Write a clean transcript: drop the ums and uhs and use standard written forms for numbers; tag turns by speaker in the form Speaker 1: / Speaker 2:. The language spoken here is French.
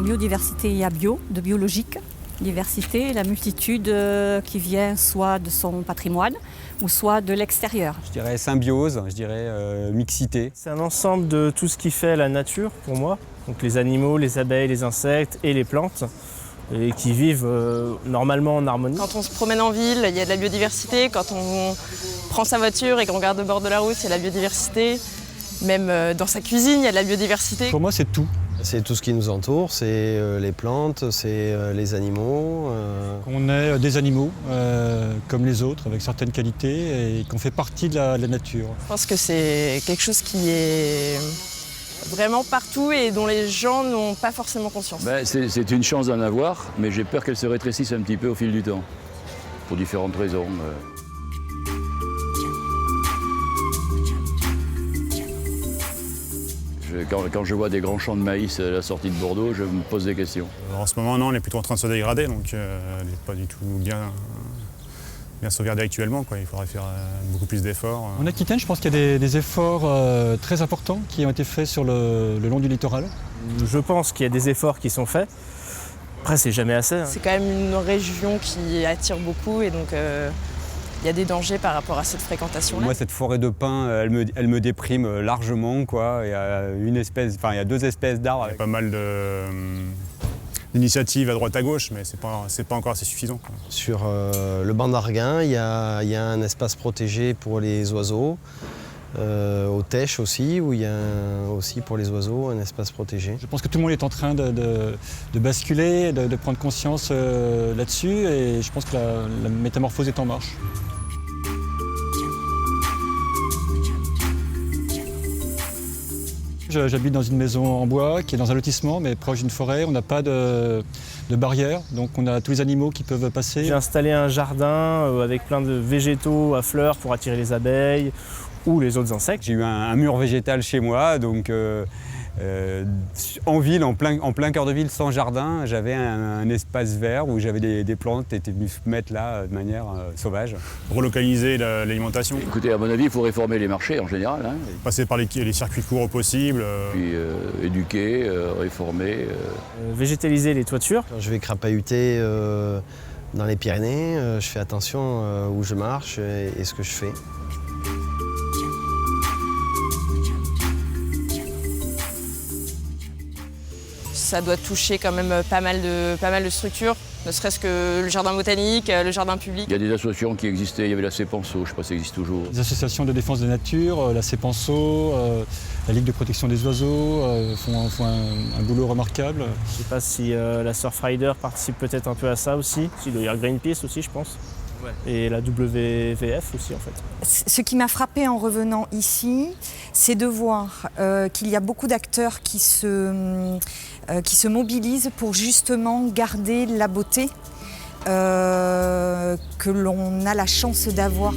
Speaker 1: biodiversité, il y a de biologique. Diversité, la multitude qui vient soit de son patrimoine ou soit de l'extérieur.
Speaker 2: Je dirais symbiose, je dirais mixité.
Speaker 3: C'est un ensemble de tout ce qui fait la nature pour moi. Donc les animaux, les abeilles, les insectes et les plantes. Et qui vivent normalement en harmonie.
Speaker 4: Quand on se promène en ville, il y a de la biodiversité. Quand on prend sa voiture et qu'on regarde au bord de la route, il y a de la biodiversité. Même dans sa cuisine, il y a de la biodiversité.
Speaker 5: Pour moi, c'est tout.
Speaker 6: C'est tout ce qui nous entoure, c'est les plantes, c'est les animaux.
Speaker 5: On est des animaux comme les autres, avec certaines qualités, et qu'on fait partie de la nature.
Speaker 4: Je pense que c'est quelque chose qui est vraiment partout et dont les gens n'ont pas forcément conscience.
Speaker 7: C'est une chance d'en avoir, mais j'ai peur qu'elle se rétrécisse un petit peu au fil du temps, pour différentes raisons. Quand je vois des grands champs de maïs à la sortie de Bordeaux, je me pose des questions.
Speaker 8: En ce moment, non, on est plutôt en train de se dégrader, donc elle n'est pas du tout bien sauvegardée actuellement, quoi. Il faudrait faire beaucoup plus d'efforts.
Speaker 5: En Aquitaine, je pense qu'il y a des efforts très importants qui ont été faits sur le long du littoral.
Speaker 3: Je pense qu'il y a des efforts qui sont faits. Après, c'est jamais assez.
Speaker 4: C'est quand même une région qui attire beaucoup et donc il y a des dangers par rapport à cette fréquentation-là.
Speaker 2: Moi, cette forêt de pins, elle me déprime largement, quoi. Il y a deux espèces d'arbres.
Speaker 8: Il y a pas mal d'initiatives à droite à gauche, mais c'est pas encore assez suffisant, quoi.
Speaker 6: Sur le banc d'Arguin, il y a un espace protégé pour les oiseaux. Au Tèche aussi, où il y a aussi pour les oiseaux un espace protégé.
Speaker 5: Je pense que tout le monde est en train de basculer, de prendre conscience là-dessus, et je pense que la métamorphose est en marche. J'habite dans une maison en bois qui est dans un lotissement, mais proche d'une forêt. On n'a pas de barrière, donc on a tous les animaux qui peuvent passer.
Speaker 3: J'ai installé un jardin avec plein de végétaux à fleurs pour attirer les abeilles ou les autres insectes.
Speaker 2: J'ai eu un mur végétal chez moi, donc en ville, en plein cœur de ville, sans jardin, j'avais un espace vert où j'avais des plantes qui étaient venues se mettre là de manière sauvage.
Speaker 8: Relocaliser l'alimentation.
Speaker 7: Écoutez, à mon avis, il faut réformer les marchés en général.
Speaker 8: Passer par les circuits courts possibles.
Speaker 7: Puis éduquer, réformer.
Speaker 3: Végétaliser les toitures.
Speaker 6: Quand je vais crapahuter dans les Pyrénées, je fais attention où je marche et ce que je fais.
Speaker 4: Ça doit toucher quand même pas mal de structures, ne serait-ce que le jardin botanique, le jardin public.
Speaker 7: Il y a des associations qui existaient, il y avait la CEPANSO, je ne sais pas si ça existe toujours.
Speaker 5: Les associations de défense de la nature, la CEPANSO, la Ligue de protection des oiseaux font un boulot remarquable.
Speaker 3: Je ne sais pas si la Surfrider participe peut-être un peu à ça aussi. Il doit y avoir Greenpeace aussi, je pense. Ouais. Et la WWF aussi, en fait.
Speaker 1: Ce qui m'a frappé en revenant ici, c'est de voir qu'il y a beaucoup d'acteurs qui se mobilisent pour justement garder la beauté que l'on a la chance d'avoir.